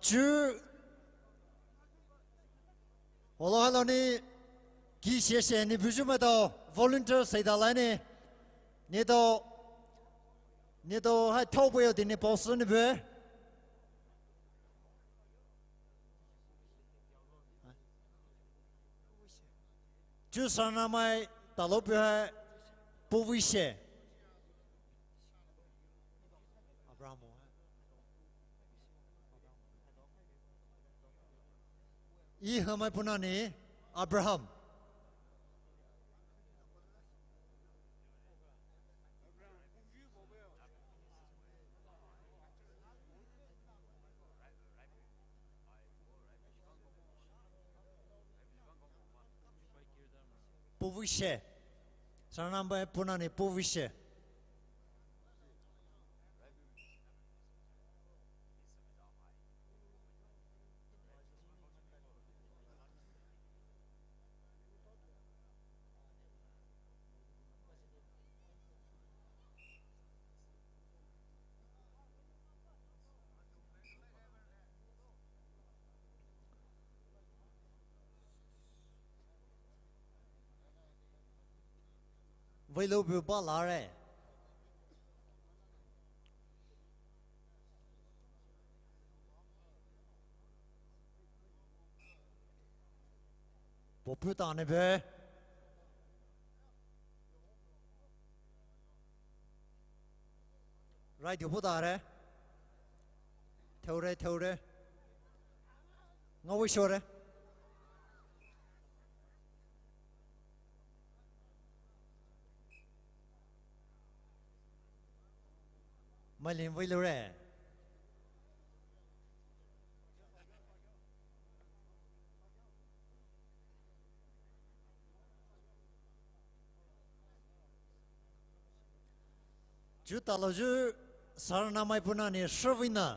chú hello ni kỹ xe xe ni ví dụ mà đó volunteer xây ra lại ni đó hay thâu bây giờ thì ni boss ni về chú sáng nay mai ta lúc bây不危险。伊和麦不那尼，Abraham。不危险，上那边不那尼不危险。为了不把拉嘞，不打那边，来就不打嘞，偷嘞，我会说嘞。ไม่เล่นไว้เลยจุดตลอดจุดสารนาไม่พูดนั่นเนี่ยสวินะ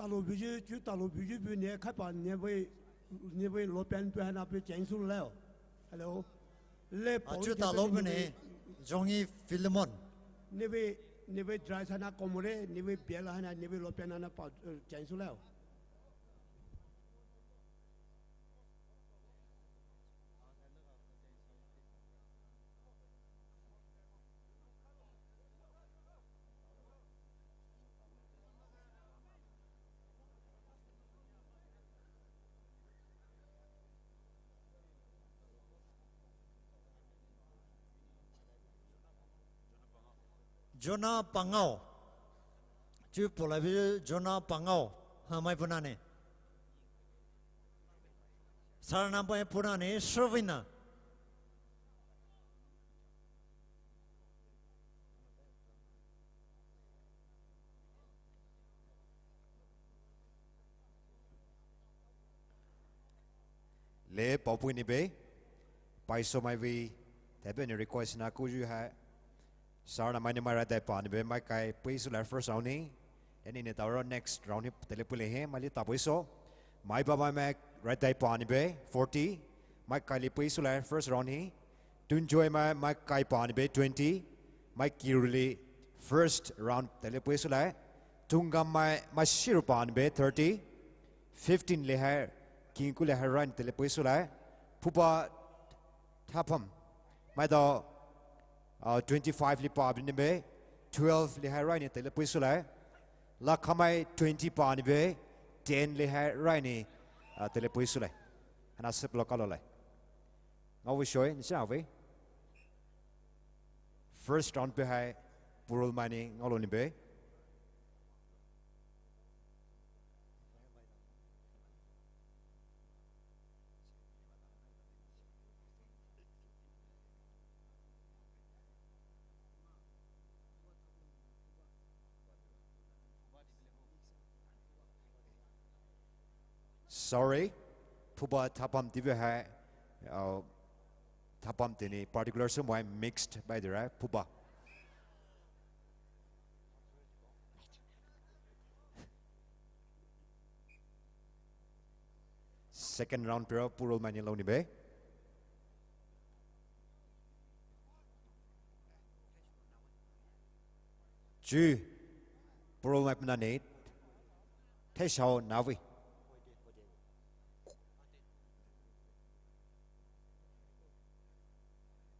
大陆必须就大陆必须比你开办你为路边边那边建筑了，hello，来包จุดตลอดเป็นเนี่ยจงอีฟิลมอน你为在他那公墓嘞，你为别了那，你为路边那包建筑了。Jonah Pangau 就不来比 Jonah Pangau 还没不那呢 Saranaไม่พูดนั่นนี่สวินะเล่ปอปุยนี่เบ้ไปสมัยวีแต่เป็น request นะกูอยู่ฮะสารนาไม่ได้มาได้ปานนี่เบ้ไม่ไกลไปสุดแล้ว first round นี้อันนี้เนี่ยตอน next round นี้แต่เล็กไปเลยเฮ้มาลิตาไปโซ่ไม่บ้าไม่แม็กได้ปานนี่เบ้40ไม่ไกลเลยไปสุดแล้ว first round นี้ตุนจอยไม่ไกลปานนี่เบ้20ไม่กี่เลย first round แต่เล็กไปสุดแล้วตุงกำไม่ชิรุปานนี่เบ้30 15เลยฮะกินกุเลยฮารันแต่เลยไปสุดแล้วผู้บ่าวทับผมไม่ต่อ25ลิปาบินเบ้12เลยฮารันแต่เลยไปสุดแล้วลักขมาย20ปานนี่เบ้10เลยฮารันแต่เลยไปสุดแล้วฮันนัสเปล่าก็เลยเอาไว้ช่วยนี่ใช่ไหม first round ไปให้ปูรุลมานี่เอาลงนี่เบ้ sorry ผู้บ่าวทับผมที่ไปให้ทับผมที่นี่ particular สมัย mixed by the right ผู้บ่าว second round pero purul mani lo ni be chú purul mai pna ne thế sao nào vậy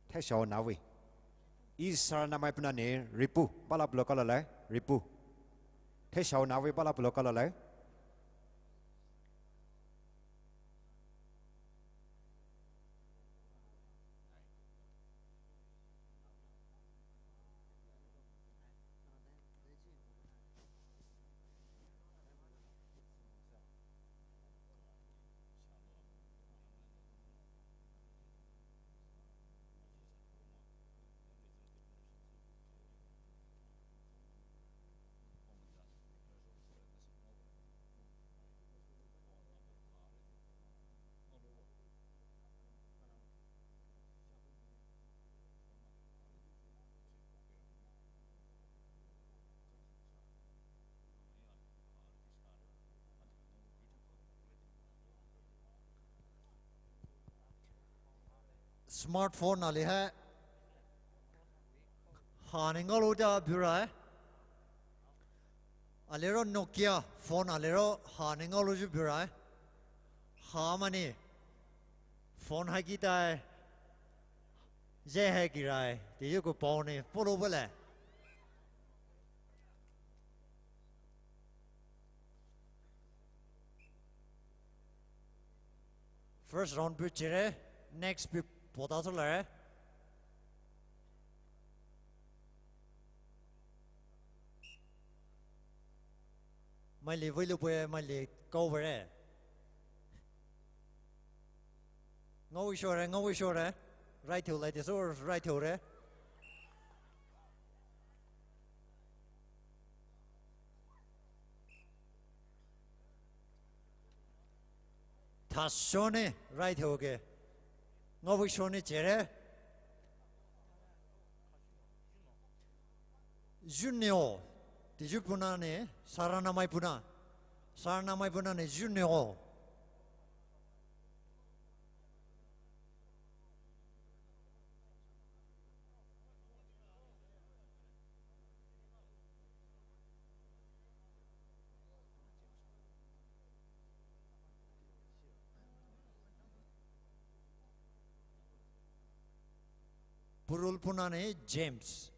thế sao nào vậy isar na mai pna ne ripu bala block la la ripu thế sao nào vậy bala block la la smartphone नाले है हानिंग और उधर बुरा है अलेरो Nokia phone अलेरो हानिंग और उधर बुरा है हाँ मनी फोन है किता है ये है किरा है ये को पाउने पोलो बोले first round पे चले next पे पता तो लगा मैं ले वही लोग पे मैं ले cover है ngô vi short है right to like this or right to है था सोने right हो गए ngô vi short ने चेहरे junior Tiju puna ne sarana mai puna ne junior purul puna ne James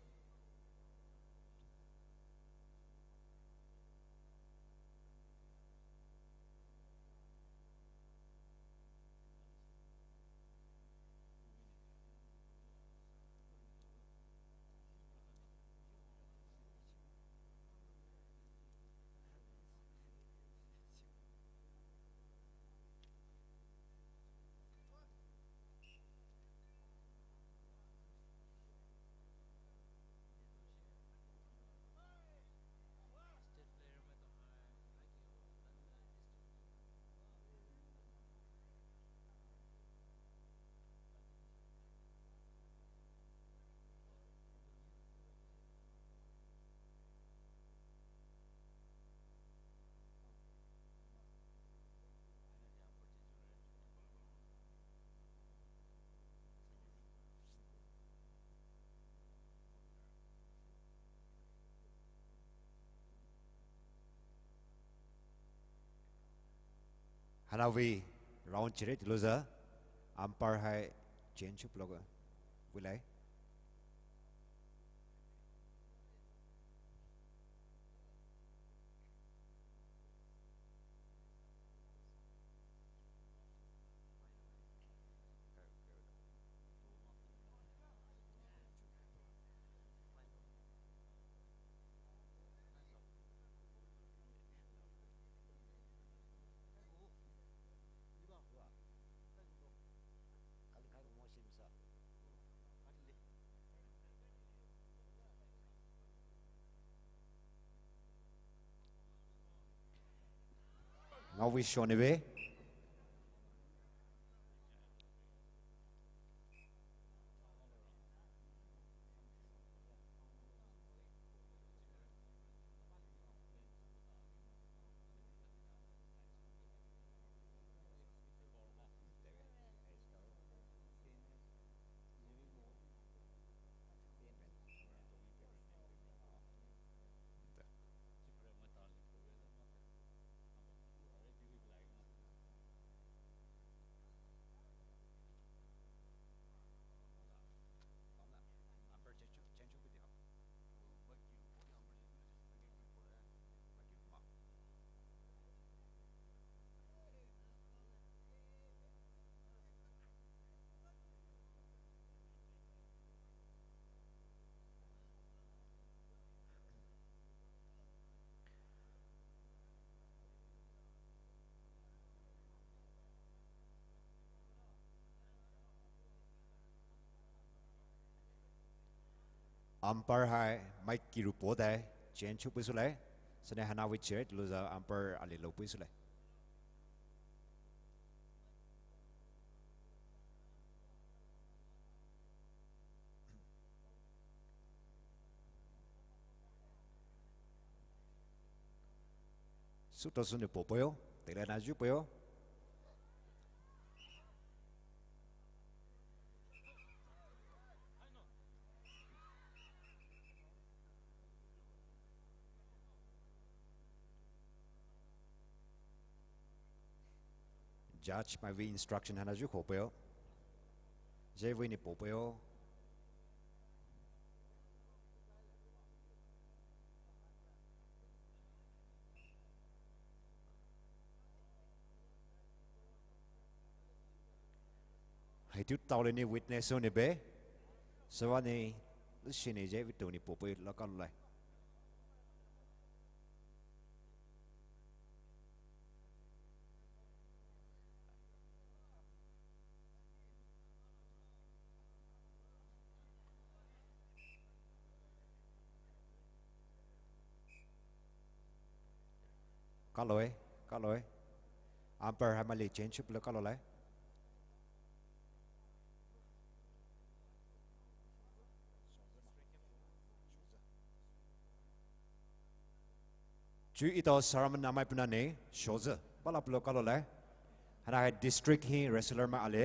Hanavi round chire loser umpire hai change up logo wilai ngau vi shone be umpire hai mai kiru po dai chen chu pu su lai sene hana wi chet lo za umpire ali lo pu su lai su to su ne po po yo te la na ju po yo judge mai vi instruction hana ju ko po yo je vi ni po po yo hai tu tao le ni witness so ne be so wa ni lu shi ni je vi tu ni po po lo ka lai ka loi umpire hai ma le change chup lo ka lo lai chú ý tao saram namai puna ne shoza balap lo ka lo lai hana hai district hi wrestler ma ale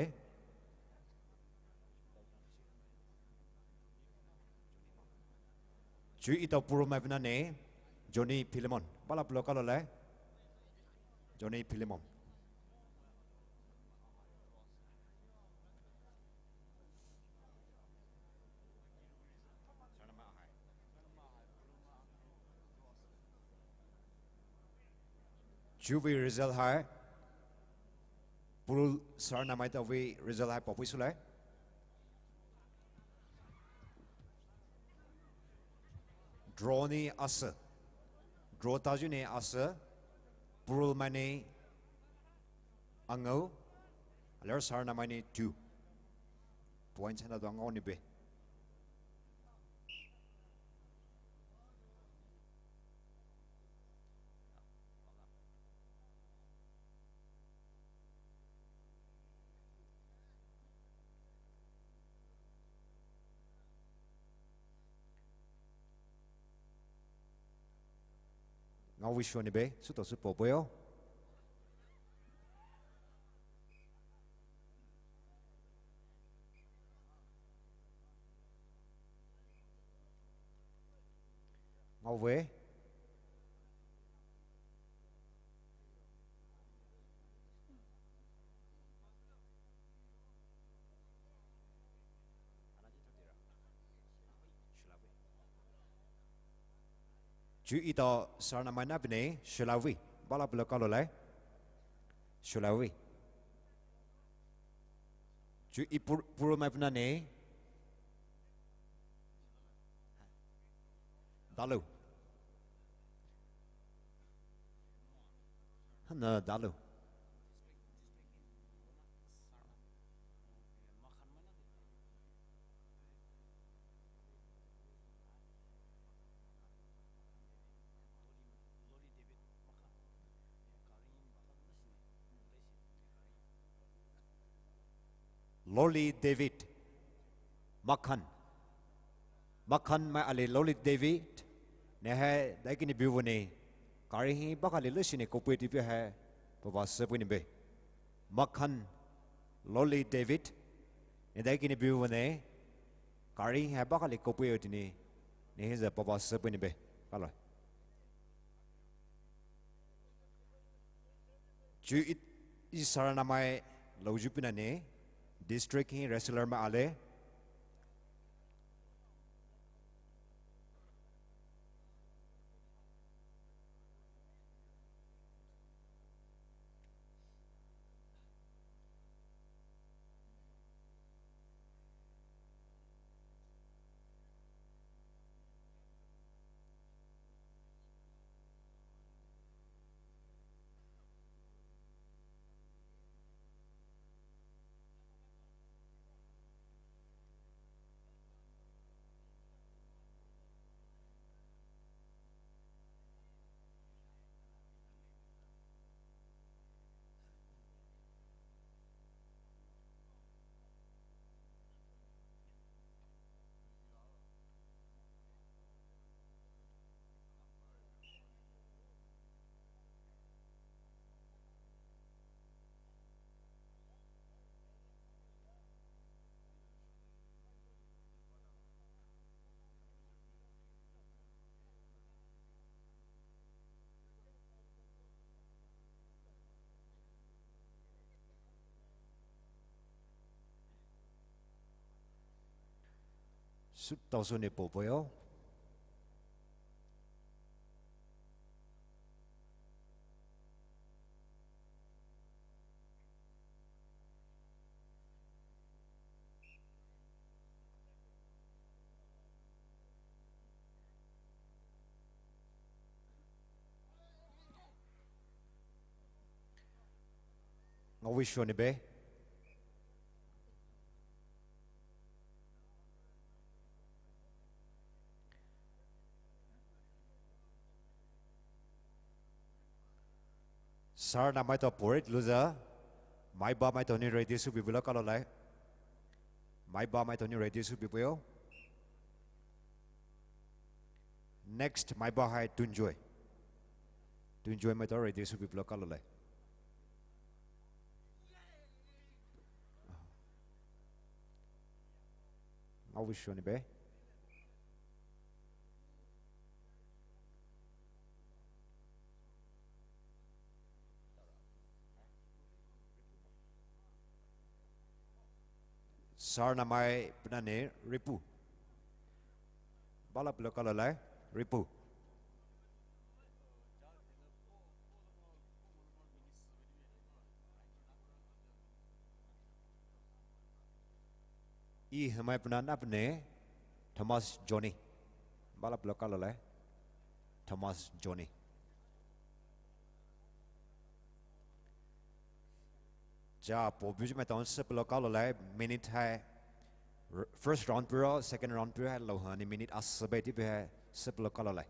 chú ý tao puro mai puna ne Johnny Philemon balap lo ka lo lai Johnny Philemon chú vi result hai puro sar namai tao vi result hai popui su lai draw ni asa draw ta ju ne asa puro mai ne angau aler sar namai ne 2 points hana do angau ni be ngau vi shoni be su to su po po yo ngau ve chú ý tao sar namai na bne shulawi balap lo ka lo lai shulawi chú ý puro mai puna ne dalu hana dalu Loli David Makhan mai ale Loli David ne hai dai kini biu ne kari hi bakali le sine cooperative hai papa sepu ni be Makhan Loli David ne dai kini biu ne kari hai bakali cooperative ni ne he za papa sepu ni be kaloi ju i sarana mai loju pina ne district hi wrestler ma ale suốt tàu số này bộ bơi ô ngô vi số này bé sar na mai to porit loser mai ba mai to ni ready su bibula kalau lai mai ba mai to ni ready su bibula next mai ba hai tunjoy mai to ready su bibula kalau lai ngô vi số này bé sar na mai penane ripu balap lo kalau lai ripu I hamai penan apne Thomas Johnny balap lo kalau lai Thomas Johnny ja po biju mai ton se lo kalau lai minute hai first round pura second round pura hai lo hani minute asbe ti hai se lo kalau lai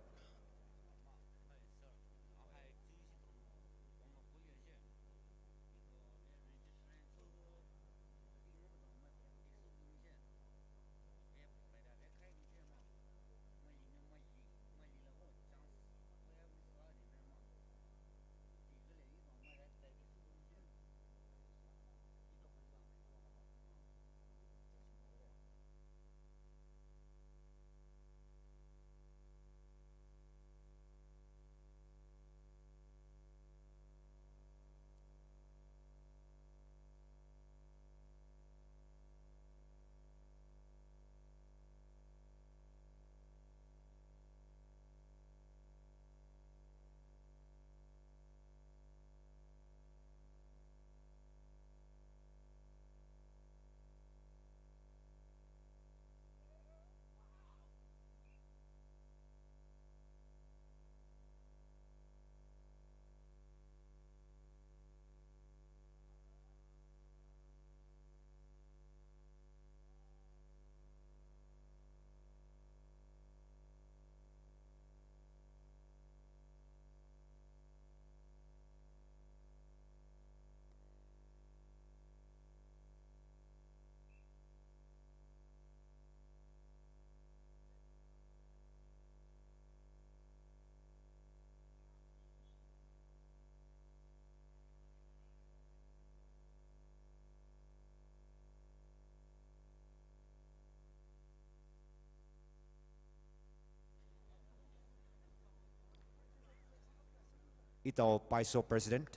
ito paiso president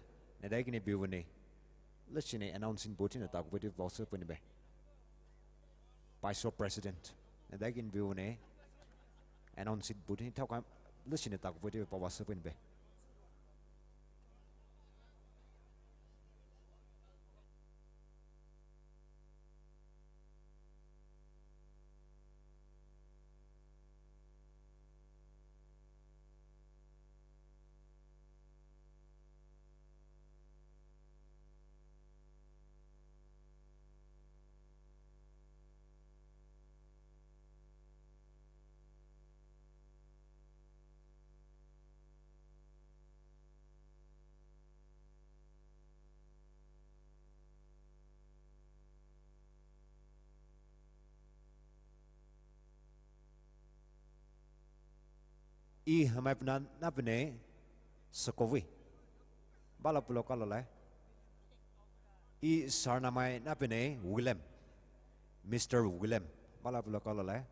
na dai kini biwani listen announcing botin atak with also pun be paiso president na dai kini biwani announcing botin thau kam listen atak with also pun be I hamai penan napne Sokowi bala pulo kalau lai I sarnamai napne Willem Mr. Willem bala pulo kalau lai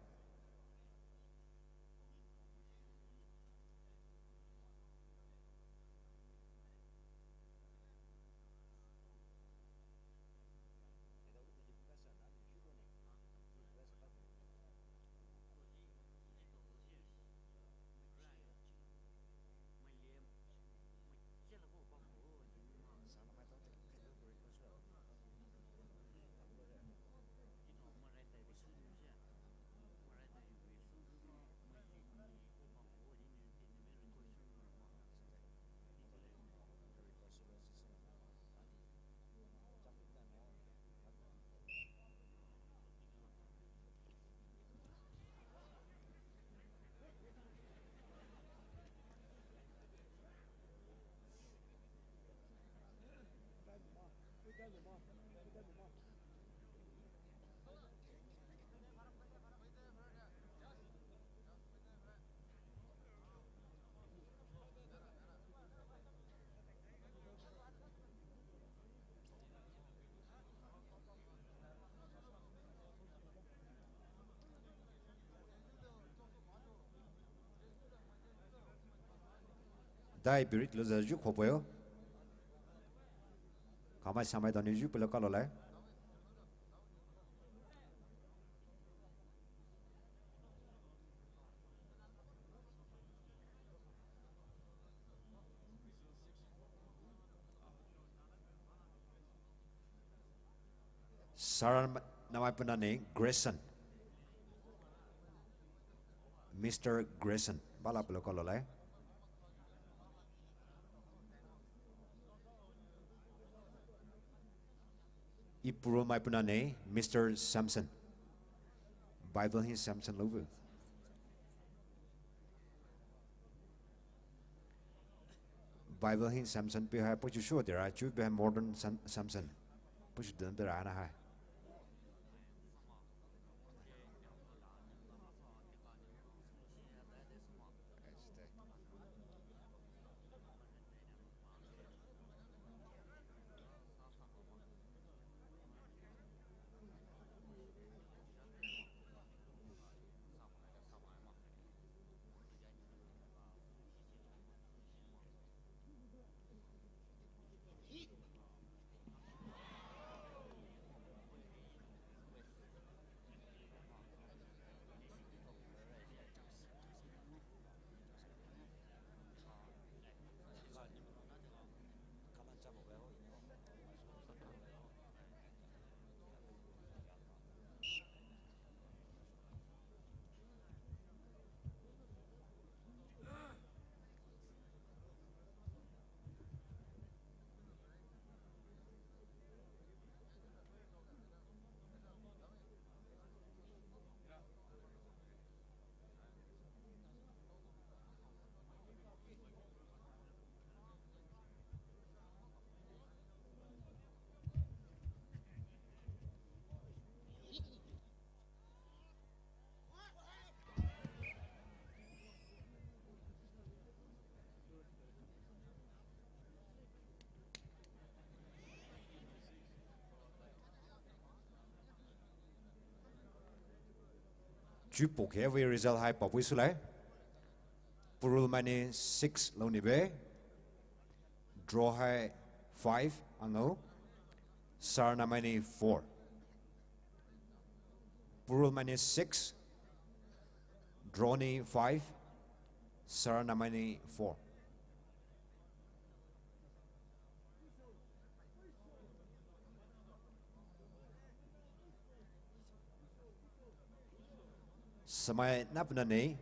dai birit lo za ju khopoyo kama samai doni ju pelo kalo lai Sarah namai punane Grayson Mr. Grayson bala pelo kalo lai Ipuro mai punane Mr. Samson Bible hin Samson lovu Bible hin Samson pe hai po chu sure there are chu be modern Samson po chu den there ana hai Chu pokhe we result hai popui sulai Purul mane 6 lo ni be draw hai 5 ango Sarna mane 4 Purul mane 6 draw ni 5 Sarna mane 4 Samai napna nei